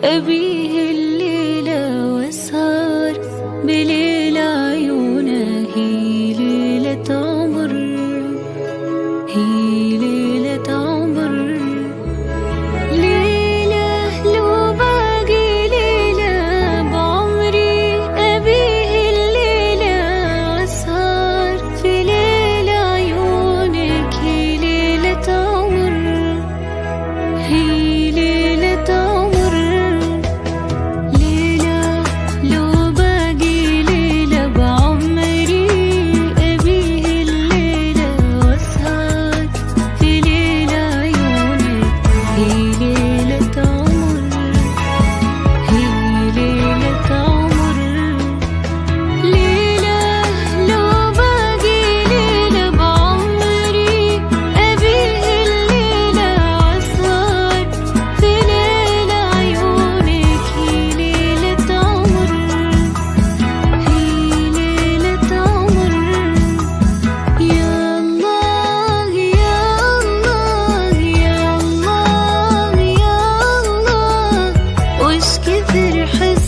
أبيه الليلة وسهر بليل عيونه، هي ليلة عمر، هي ليلة عمر، ليلة لو باقي ليلة بعمري. أبيه الليلة وسهر في ليل عيونك، هي ليلة عمر، هي ليلة عمر، ليلة لو باقي ليلة بعمري. أبيه الليلة وسهر في ليل عيونك، هي ليلة عمر، هي ليلة عمر، ليلة لو باقي ليلة بعمري. أبيه الليلة وسهر في ليل عيونك، هي ليلة عمر، هي ليلة عمر. يا الله يا الله يا الله يا الله، وش كثر حزن